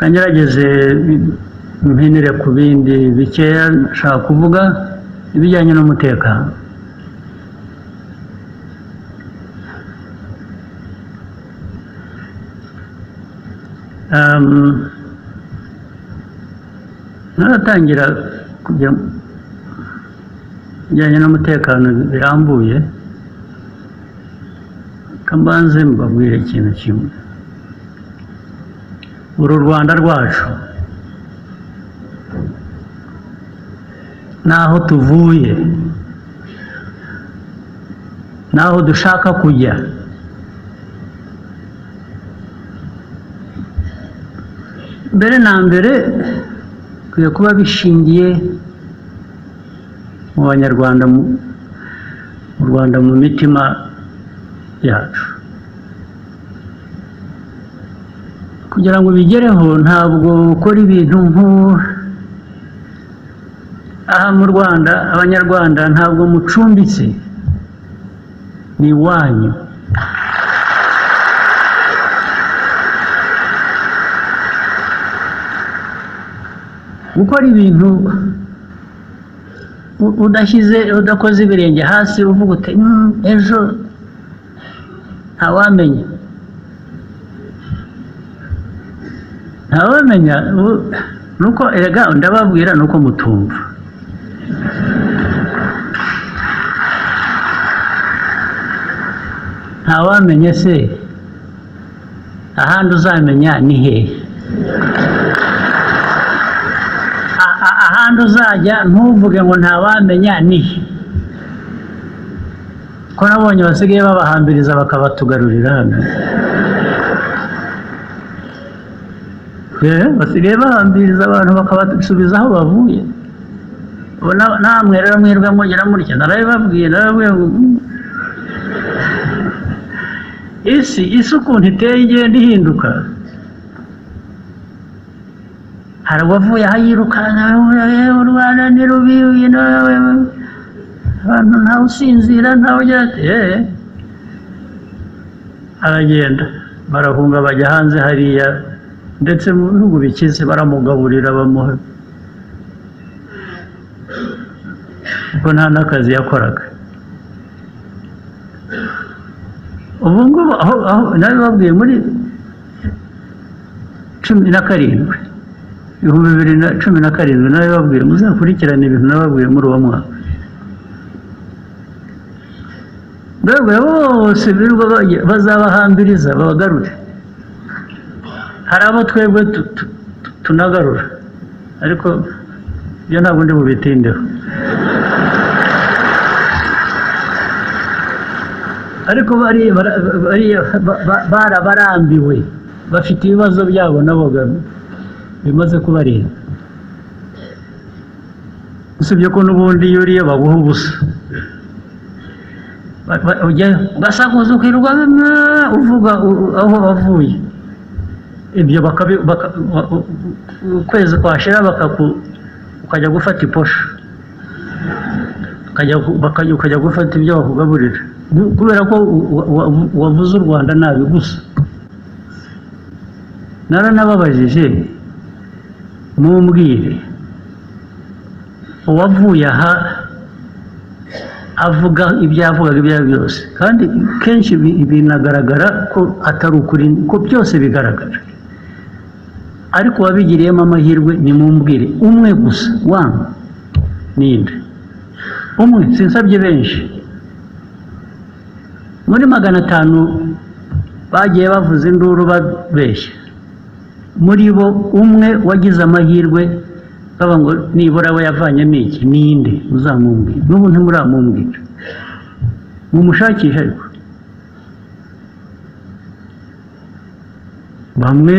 kangerageze mpinire ku bindi bikeya nshaka kuvuga ibijyanye n'umutekano. Naratangira kujya bijyanye n'umutekano birambuye, kambanze mbabwire ikintu kimwe. Uru Rwanda rwacu naho tuvuye, naho dushaka kujya, mbere na mbere kwiye kuba bishingiye mu Banyarwanda, mu Rwanda, mu mitima yacu. Kugira ngo bigereho ntabwo ukora ibintu aha mu Rwanda. Abanyarwanda ntabwo mucumbitse, ni iwanyu. Gukora ibintu udakoze ibirenge hasi uvuga uti ejo ntawamenya, nuko erega ndababwira nuko mutumva. Ntawamenya se, ahandi uzamenya ni hehe? Ahandi uzajya ntuvuge ngo ntawamenya ni he? Ko nabonye basigaye babahambiriza bakabatugarurira hano. Basigaye bahambiriza abantu bakabasubiza aho bavuye. Namwe rero mwirwe mugera mutya, narabibabwiye isi ukuntu iteye igenda ihinduka. Hari uwavuye aho yirukanka, u Rwanda ni rubi, abantu ntawe usinzira, ntawe ugira ati aragenda, barahunga bajya hanze hariya, ndetse mu bihugu bikize baramugaburira bamuha, kuko nta n'akazi yakoraga. Ubu ngubu aho nabibabwiye muri 17, 2017, nabibabwiye muzakurikirana ibintu nababwiye muri uwo mwaka. Mbega bose birirwa bazabahambiriza babagarure. Hari abo twebwe tunagarura, ariko ibyo ntabwo ndi bubitindeho. Ariko barabarambiwe, bafite ibibazo byabo nabo bimaze kubarinda. Usibye ko n'ubundi iyo uriye baguha ubusa, ugasakuza ukirirwa uvuga aho wavuye. Ibyo ukwezi kwashira ukajya gufata iposha, ukajya gufata ibyo bakugaburira, kubera ko wavuze u Rwanda nabi gusa. Naranababajije, mumbwire uwavuye aha avuga ibyavugaga ibyo byose, kandi kenshi binagaragara ko atari ukuri, ko byose bigaragara. Ariko wabigiriyemo amahirwe ni mumbwire umwe gusa, wangu ninde umwe, sinsabye benshi. Muri 500 bagiye bavuza induru babeshya, muri bo umwe wagize amahirwe baba ngo nibura we yavanyemo iki, ninde uzamumbwira? N'ubu ntimuramumbwira, mumushakisha. Ariko bamwe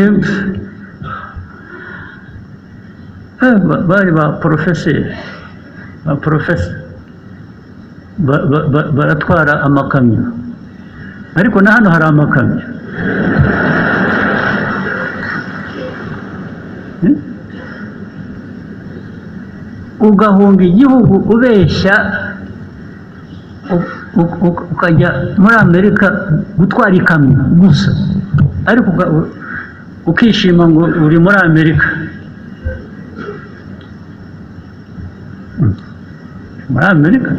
bari ba porofeseri, baratwara amakamyo, ariko na hano hari amakamyo. Ugahunga igihugu ubeshya, ukajya muri Amerika gutwara ikamyo gusa, ariko ukishima ngo uri muri Amerika. Muri Amerika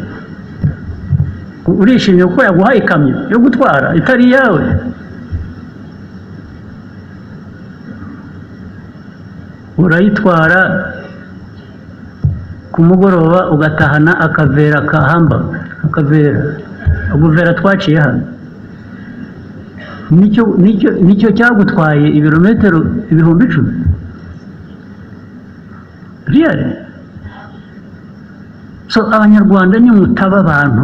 urishimye ko yaguhaye ikamyo yo gutwara itari iyawe. Urayitwara ku mugoroba ugatahana akavera ka hamburger, akavera twaciye hano. Nicyo cyagutwaye ibirometero 10,000. Really? So abanyarwanda ni mutaba abantu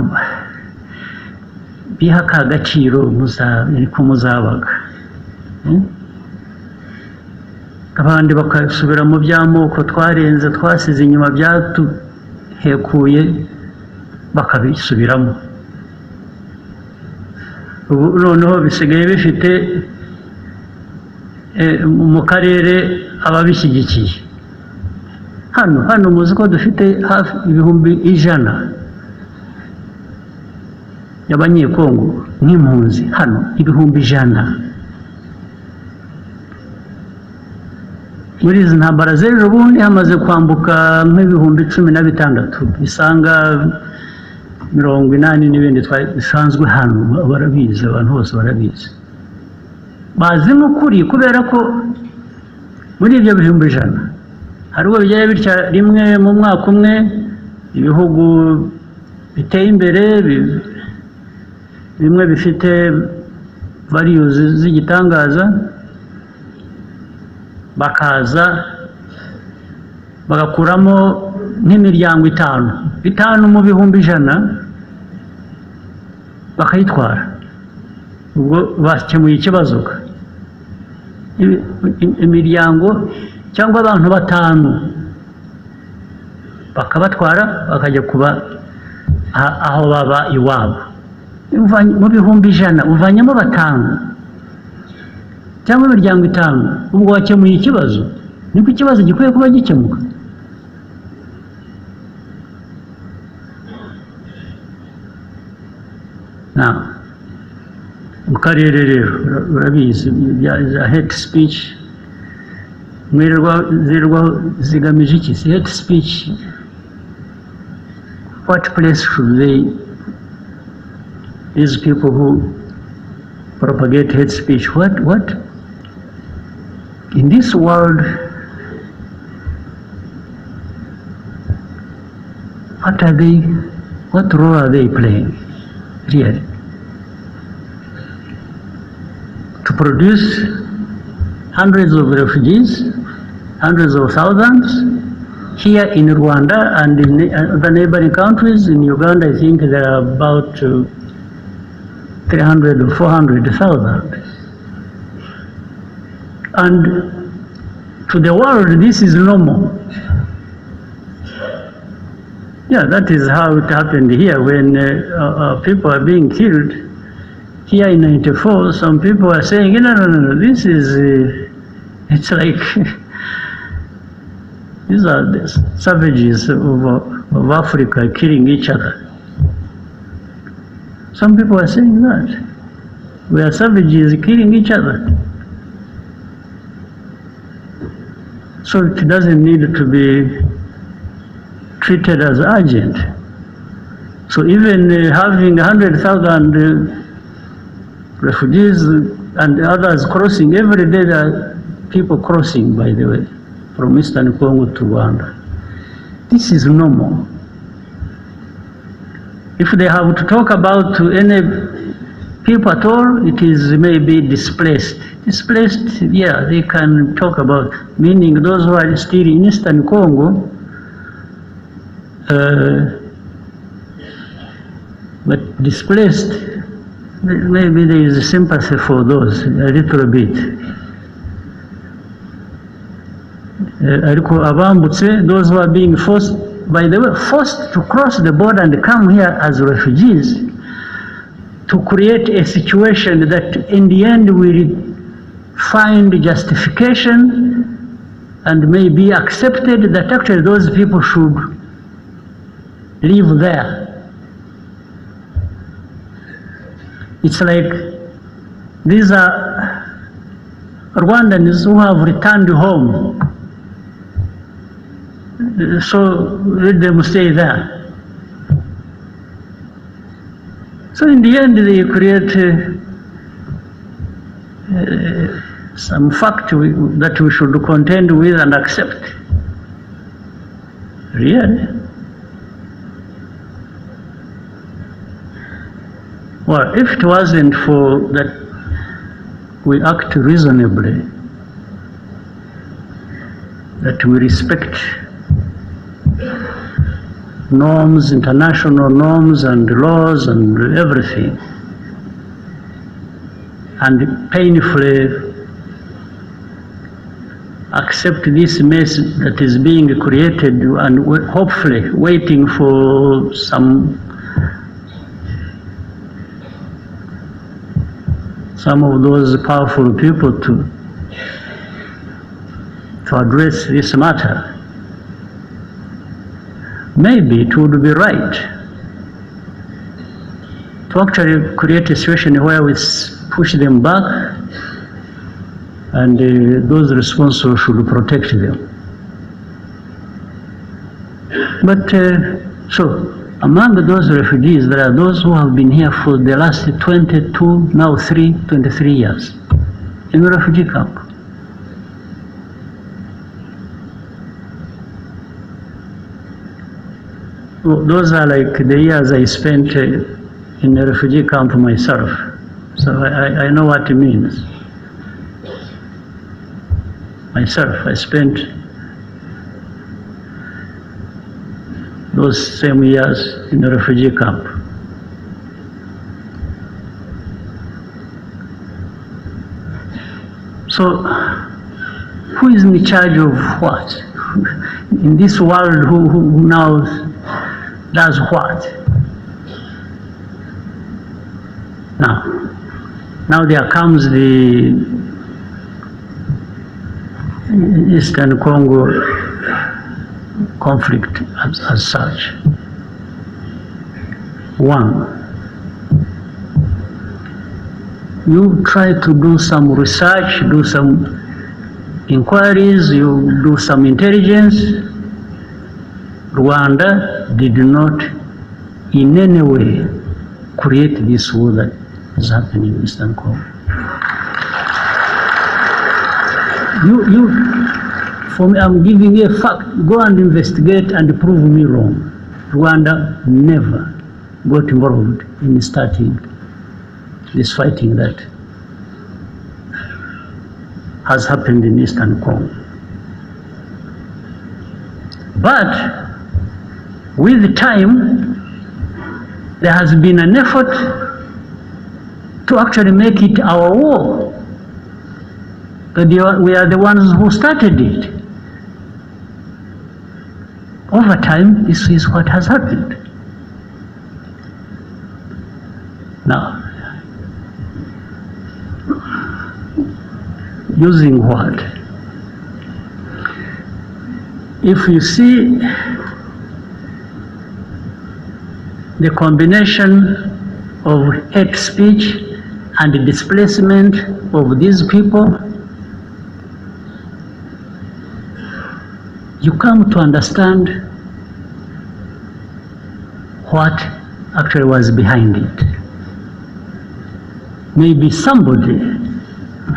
biha ka gaciro muzabaga. Abandi bakasubira mu by'amoko twarenze twasize inyuma byatuhekuye bakabisubiramo. Ubu noneho bisigaye bifite mu karere ababishyigikiye. Hano muzi ko dufite hafi 100,000 y'abanyekongo nk'impunzi hano 100,000. Muri izi ntambara z'ejo bundi hamaze kwambuka nk'ibihumbi 16 bisanga 80 n'ibindi bisanzwe hano. Barabizi, abantu bose barabizi, bazi n'ukuri, kubera ko muri ibyo 100,000 hariho bijyaye bitya rimwe mu mwaka umwe. Ibihugu biteye imbere bimwe bifite values z'igitangaza bakaza bagakuramo nk'imiryango 5 mu bihumbi 100 bakayitwara. Ubwo bakemuye ikibazo. Imiryango cyangwa abantu 5 bakabatwara bakajya kuba aho baba iwabo. Mu bihumbi 100 uvanyemo 5 cyangwa imiryango 5, ubwo wakemuye ikibazo. Niko ikibazo gikwiye kuba gikemuka. Mu karere rero urabizi bya hate speech zirwa zigamije iki? Hate speech, what place should these people who propagate hate speech, what in this world, what role are they playing really? To produce hundreds of refugees, hundreds of thousands here in Rwanda and in the neighboring countries. In Uganda, I think there are about 300 or 400,000. And to the world, this is normal. Yeah, that is how it happened here when people are being killed. Here in 94, some people are saying, no, this is, it's like, these are the savages of Africa killing each other. Some people are saying that. We are savages killing each other. So it doesn't need to be treated as urgent. So even having 100,000 refugees and others crossing, every day there are people crossing, by the way, from Eastern Congo to Rwanda. This is normal. If they have to talk about any people at all, it is maybe displaced. Displaced, yeah, they can talk about, meaning those who are still in Eastern Congo, but displaced, maybe there is sympathy for those, a little bit. Those who are being forced, by the way, forced to cross the border and come here as refugees, to create a situation that in the end will find justification and may be accepted that actually those people should live there. It's like these are Rwandans who have returned home. So let them stay there. So in the end, they create some fact that we should contend with and accept. Really? Well, if it wasn't for that we act reasonably, that we respect norms, international norms and laws and everything, and painfully accept this mess that is being created and hopefully waiting for some of those powerful people to address this matter. Maybe it would be right to actually create a situation where we push them back and those responsible should protect them. But so among those refugees, there are those who have been here for the last 22, now 23 years in the refugee camp. Those are like the years I spent in a refugee camp myself. So I know what it means. Myself, I spent those same years in a refugee camp. So, who is in charge of what? In this world, who now does what? Now there comes the Eastern Congo conflict as such. One, you try to do some research, do some inquiries, you do some intelligence. Rwanda did not in any way create this war that is happening in Eastern Congo. For me, I'm giving you a fact. Go and investigate and prove me wrong. Rwanda never got involved in starting this fighting that has happened in Eastern Congo. But with time, there has been an effort to actually make it our war. But we are the ones who started it. Over time, this is what has happened. Now, using what? If you see the combination of hate speech and the displacement of these people, you come to understand what actually was behind it. Maybe somebody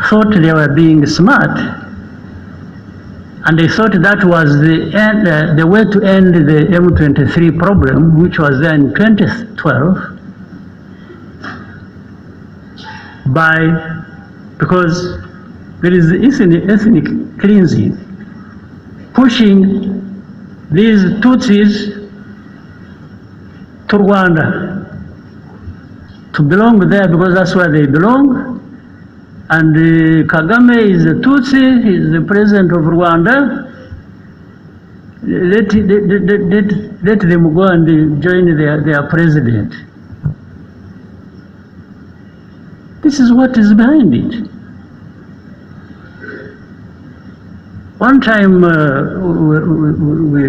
thought they were being smart, and they thought that was the way to end the M23 problem, which was there in 2012, because there is ethnic cleansing, pushing these Tutsis to Rwanda to belong there because that's where they belong. And Kagame is a Tutsi, he is the president of Rwanda. Let them go and join their president. This is what is behind it. One time we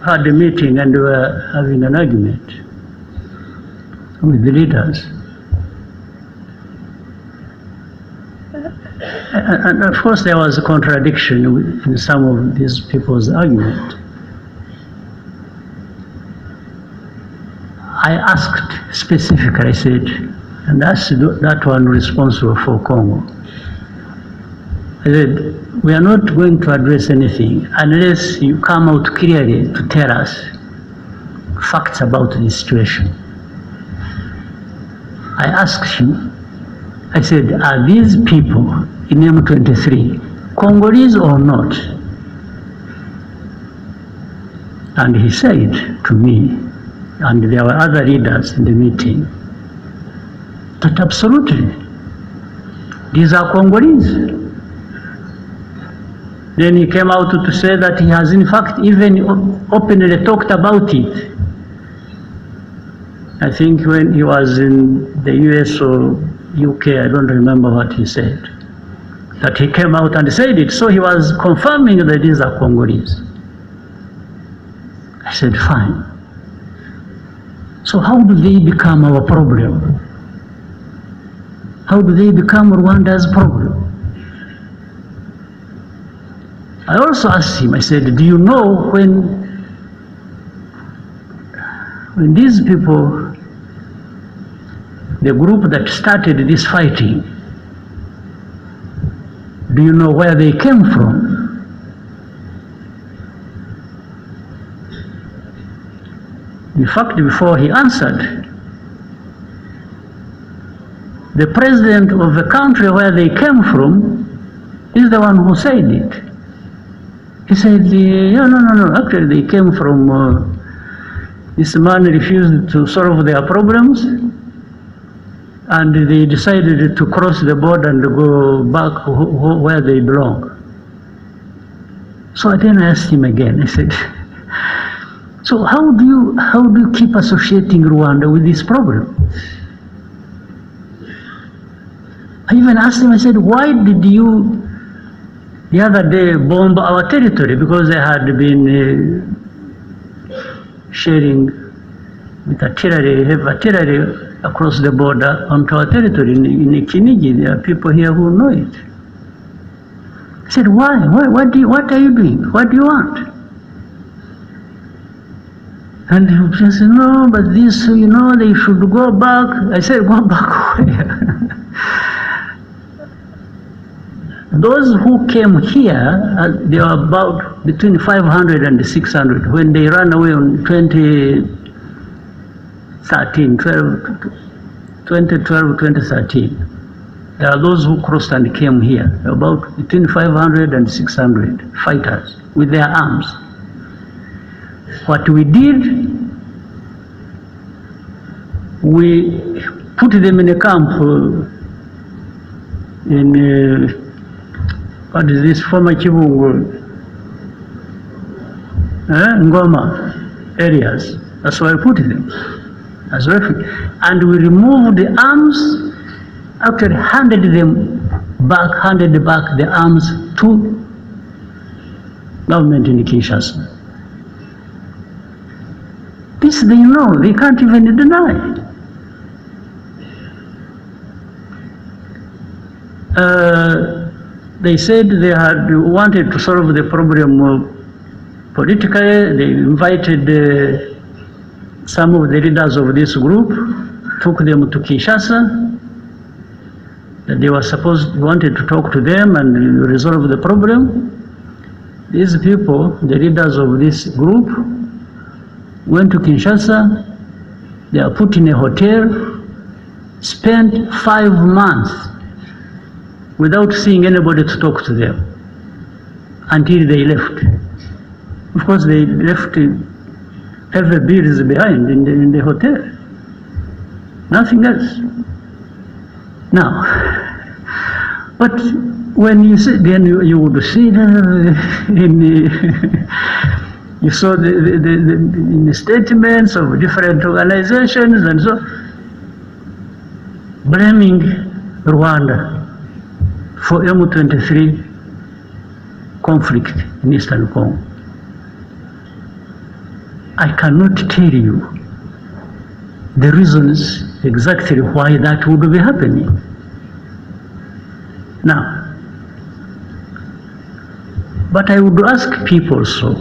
had a meeting and we were having an argument with the leaders. And of course there was a contradiction in some of these people's argument. I asked specifically, I said, and that's that one responsible for Congo. I said, we are not going to address anything unless you come out clearly to tell us facts about the situation. I asked him, I said, are these people in M23 Congolese or not? And he said to me, and there were other leaders in the meeting, that absolutely, these are Congolese. Then he came out to say that he has in fact even openly talked about it. I think when he was in the US or UK, I don't remember what he said, that he came out and said it. So he was confirming that these are Congolese. I said, fine. So how do they become our problem? How do they become Rwanda's problem? I also asked him, I said, do you know when these people, the group that started this fighting, do you know where they came from? In fact, before he answered, the president of the country where they came from is the one who said it. He said, no, actually they came from, this man refused to solve their problems, and they decided to cross the border and go back where they belong. So then I asked him again, I said, so how do you keep associating Rwanda with this problem? I even asked him, I said, why did you the other day bomb our territory? Because they had been sharing with artillery, heavy artillery across the border onto our territory in Kinigi. There are people here who know it. I said, why? What are you doing? What do you want? And he said, no, but this, they should go back. I said, go back where? Those who came here, they were about between 500 and 600 when they ran away on 2013. There are those who crossed and came here, about between 500 and 600 fighters with their arms. What we did, we put them in a camp in what is this, former Kibungo, Ngoma areas. That's where I put them as refugees. And we removed the arms, actually handed back the arms to government in Kinshasa. This they know, they can't even deny. They said they had wanted to solve the problem politically. They invited some of the leaders of this group, took them to Kinshasa. That they wanted to talk to them and resolve the problem. These people, the leaders of this group, went to Kinshasa. They are put in a hotel, spent 5 months without seeing anybody to talk to them until they left. Of course, they left heavy bills behind in the hotel. Nothing else. Now, but when you see, then you would see you saw in the statements of different organizations and so, blaming Rwanda for M23 conflict in Eastern Congo. I cannot tell you the reasons exactly why that would be happening. Now, But I would ask people so.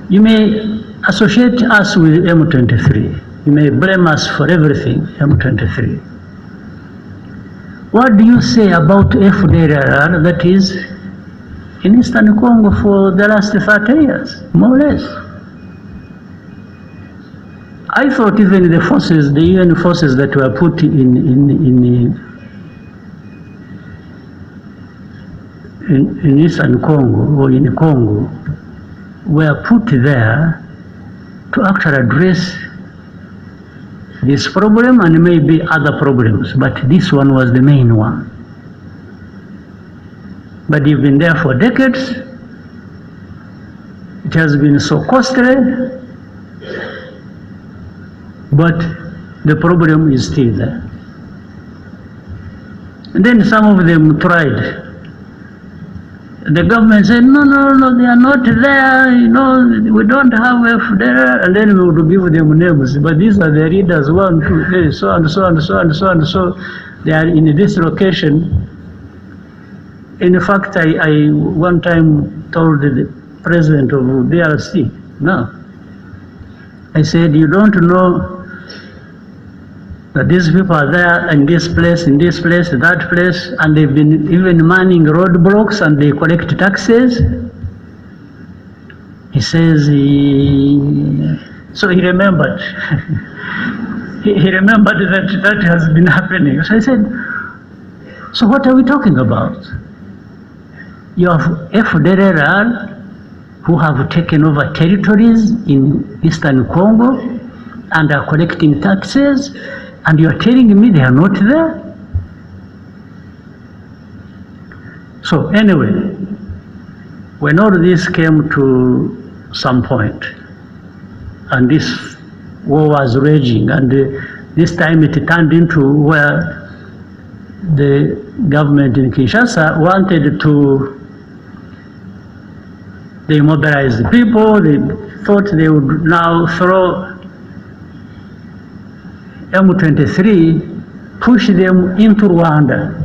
You may associate us with M23. You may blame us for everything, M23. What do you say about FDLR that is in Eastern Congo for the last 30 years, more or less? I thought even the forces, the UN forces that were put in Eastern Congo or in Congo were put there to actually address this problem and maybe other problems, but this one was the main one. But you've been there for decades. It has been so costly, but the problem is still there. And then some of them tried. The government said, no, they are not there, we don't have FDR, and then we would give them names. But these are the leaders, 1, 2, 3, so and so and so and so and so. They are in this location. In fact, I one time told the president of DRC, no. I said, you don't know that these people are there in this place, that place, and they've been even manning roadblocks and they collect taxes. He says, so he remembered. he remembered that has been happening. So I said, so what are we talking about? You have FDLR who have taken over territories in Eastern Congo and are collecting taxes, and you are telling me they are not there? So anyway, when all this came to some point, and this war was raging, and this time it turned into where the government in Kinshasa wanted to, they mobilized the people, they thought they would now throw M23, push them into Rwanda.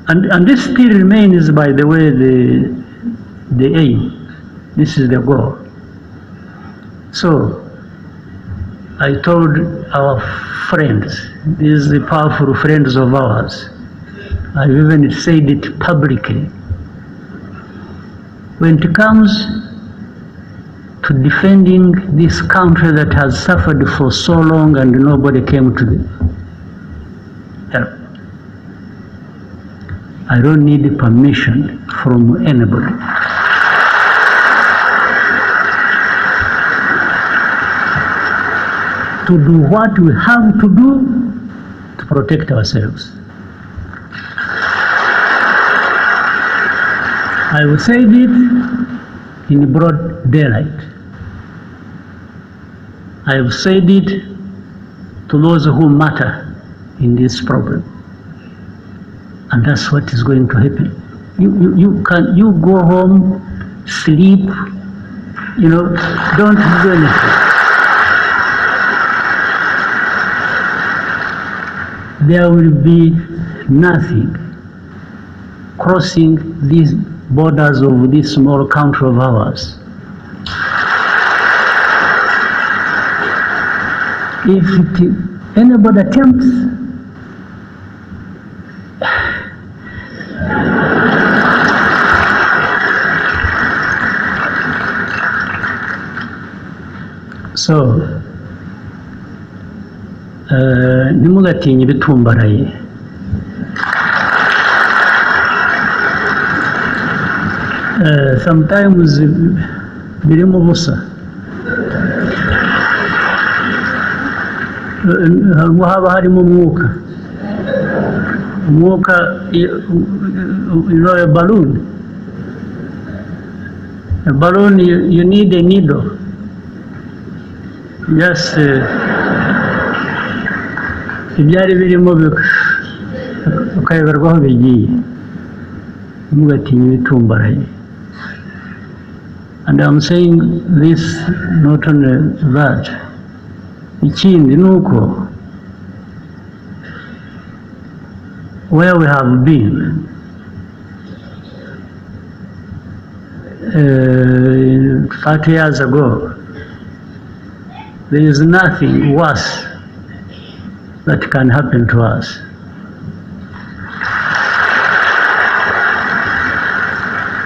And this still remains, by the way, the aim. This is the goal. So I told our friends, these are powerful friends of ours, I've even said it publicly, when it comes to defending this country that has suffered for so long and nobody came to help, I don't need permission from anybody. To do what we have to do to protect ourselves. I will say it in broad daylight. I have said it to those who matter in this problem. And that's what is going to happen. You go home, sleep, don't do anything. There will be nothing crossing these borders of this small country of ours. If anybody attempts, so ntimugatinye ibitumbaraye. Sometimes birimo ubusa, haba harimo umwuka, a balloon. A balloon, you need a needle. Just ibyari birimo ukayoberwaho bigiye. Ntimugatinye ibitumbaraye. And I'm saying this not only that. Ikindi nuko where we have been. 30 years ago, there is nothing worse that can happen to us.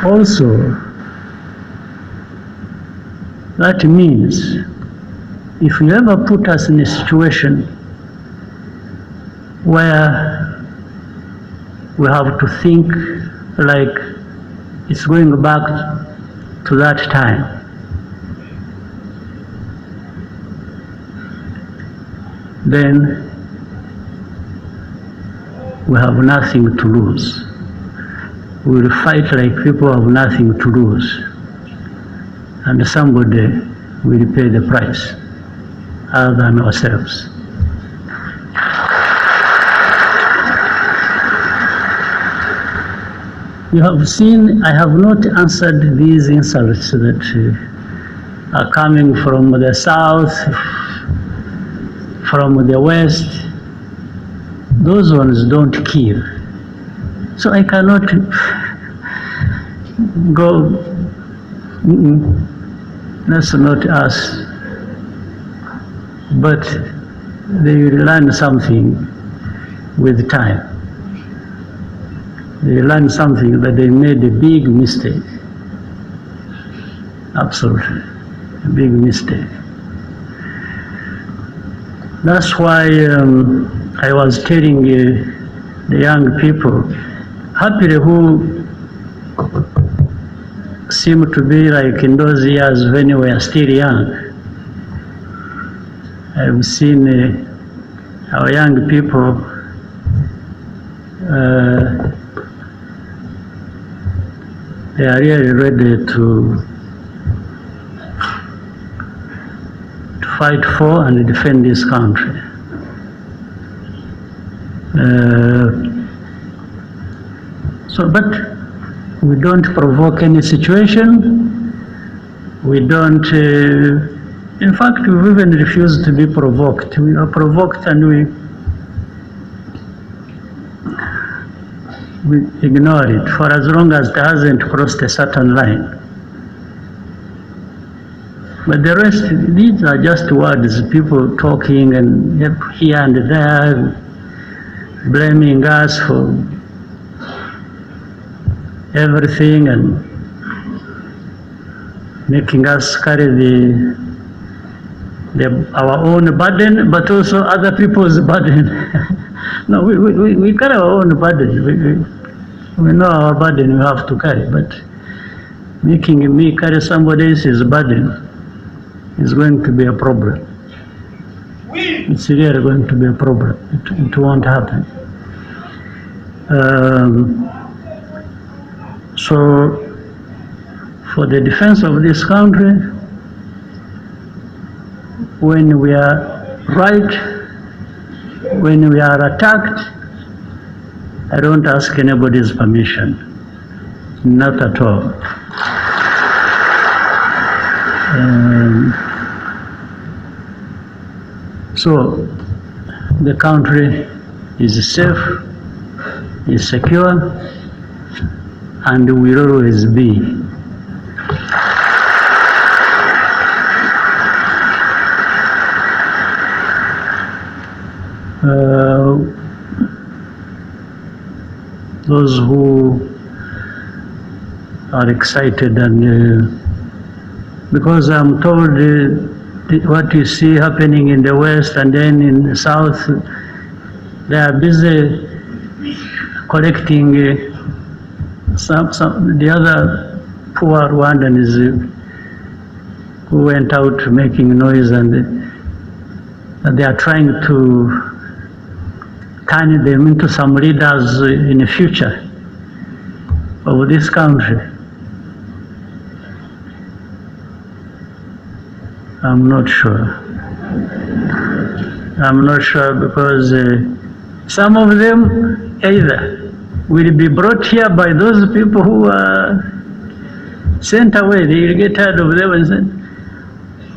Also, that means if you ever put us in a situation where we have to think like it's going back to that time, then we have nothing to lose. We will fight like people have nothing to lose, and somebody will pay the price other than ourselves. You have seen, I have not answered these insults that are coming from the south, from the west. Those ones don't kill. So I cannot go, that's not us. But they will learn something with time. They learn something that they made a big mistake. Absolutely, a big mistake. That's why I was telling the young people, happily who seem to be like in those years when we were still young. I've seen our young people they are really ready to fight for and defend this country. But we don't provoke any situation. We don't, in fact, we even refuse to be provoked. We are provoked and we ignore it for as long as it hasn't crossed a certain line. But the rest, these are just words, people talking and here and there, blaming us for everything and making us carry our own burden, but also other people's burden. No, we carry our own burden. We know our burden we have to carry, but making me carry somebody else's burden is going to be a problem. It's really going to be a problem. It won't happen. So, for the defense of this country, when we are right, when we are attacked, I don't ask anybody's permission, not at all. So the country is safe, is secure, and will always be. Those who are excited and because I'm told what you see happening in the West and then in the South, they are busy collecting the other poor Rwandans who went out making noise, and they are trying to turn them into some leaders in the future of this country. I'm not sure. I'm not sure because some of them either will be brought here by those people who are sent away. They will get tired of them and send,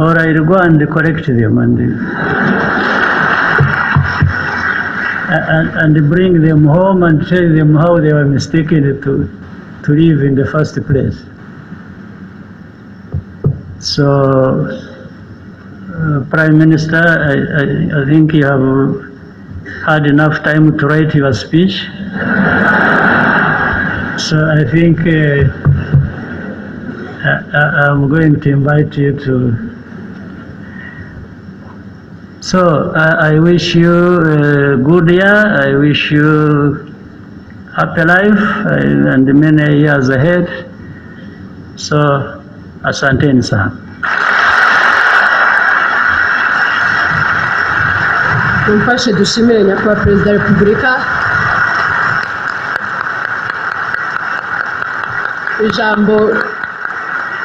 or I will go and correct them. And and bring them home and tell them how they were mistaken to live in the first place. So, Prime Minister, I think you have had enough time to write your speech. So I think I'm going to invite you to. So I wish you a good year. I wish you happy life and many years ahead. So, asanteni sana. Mumfashe dushimire nyakubahwa Perezida wa Repubulika. Ijambo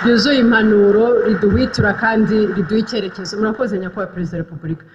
ryuzuye impanuro riduhwitura kandi riduha icyerekezo. Murakoze nyakubahwa Perezida wa Repubulika.